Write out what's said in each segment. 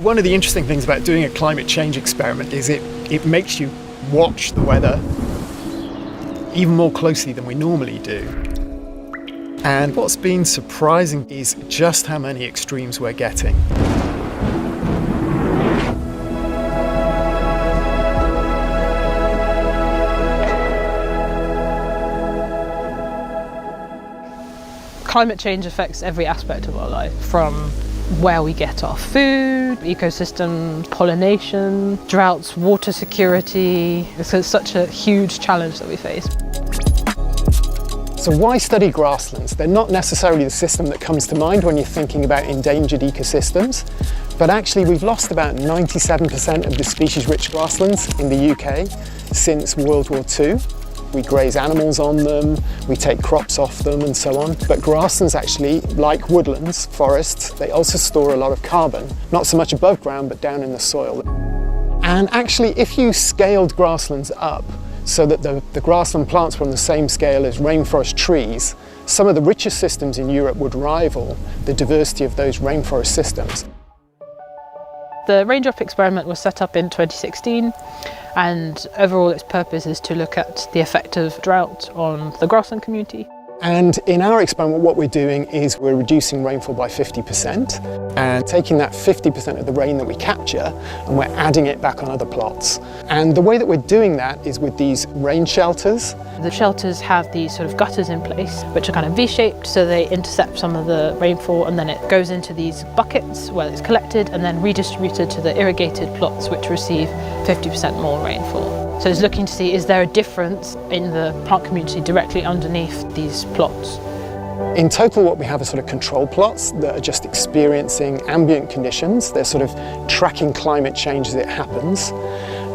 One of the interesting things about doing a climate change experiment is it makes you watch the weather even more closely than we normally do. And what's been surprising is just how many extremes we're getting. Climate change affects every aspect of our life, from where we get our food, ecosystems, pollination, droughts, water security. It's such a huge challenge that we face. So why study grasslands? They're not necessarily the system that comes to mind when you're thinking about endangered ecosystems, but actually we've lost about 97% of the species-rich grasslands in the UK since World War II. We graze animals on them, we take crops off them and so on. But grasslands actually, like woodlands, forests, they also store a lot of carbon. Not so much above ground, but down in the soil. And actually, if you scaled grasslands up so that the grassland plants were on the same scale as rainforest trees, some of the richest systems in Europe would rival the diversity of those rainforest systems. The Raindrop experiment was set up in 2016, and overall its purpose is to look at the effect of drought on the grassland community. And in our experiment, what we're doing is we're reducing rainfall by 50% and taking that 50% of the rain that we capture and we're adding it back on other plots. And the way that we're doing that is with these rain shelters. The shelters have these sort of gutters in place, which are kind of V-shaped, so they intercept some of the rainfall, and then it goes into these buckets where it's collected and then redistributed to the irrigated plots, which receive 50% more rainfall. So it's looking to see, is there a difference in the plant community directly underneath these plots? In total, what we have are sort of control plots that are just experiencing ambient conditions. They're sort of tracking climate change as it happens.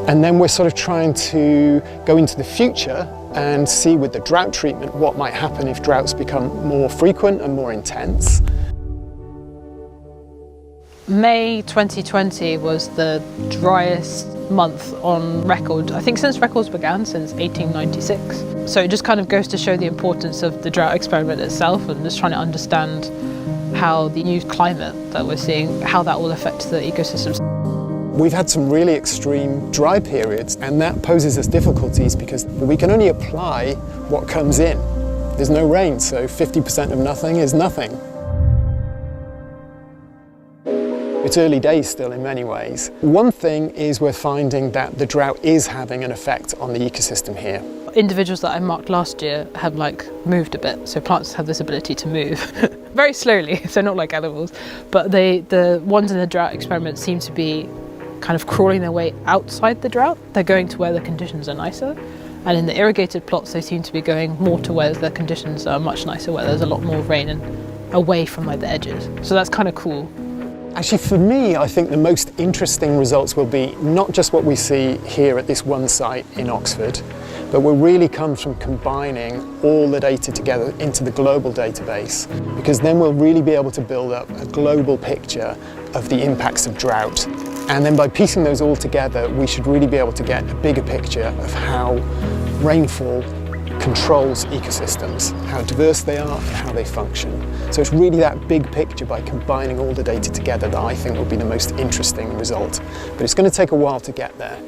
And then we're sort of trying to go into the future and see with the drought treatment what might happen if droughts become more frequent and more intense. May 2020 was the driest month on record, I think since records began, since 1896. So it just kind of goes to show the importance of the drought experiment itself, and just trying to understand how the new climate that we're seeing, how that will affect the ecosystems. We've had some really extreme dry periods, and that poses us difficulties because we can only apply what comes in. There's no rain, so 50% of nothing is nothing. It's early days still in many ways. One thing is we're finding that the drought is having an effect on the ecosystem here. Individuals that I marked last year have moved a bit, so plants have this ability to move very slowly, so not like animals, but the ones in the drought experiment seem to be kind of crawling their way outside the drought. They're going to where the conditions are nicer, and in the irrigated plots they seem to be going more to where the conditions are much nicer, where there's a lot more rain and away from the edges. So that's kind of cool. Actually, for me, I think the most interesting results will be not just what we see here at this one site in Oxford, but will really come from combining all the data together into the global database, because then we'll really be able to build up a global picture of the impacts of drought. And then by piecing those all together, we should really be able to get a bigger picture of how rainfall controls ecosystems, how diverse they are and how they function. So it's really that big picture by combining all the data together that I think will be the most interesting result. But it's going to take a while to get there.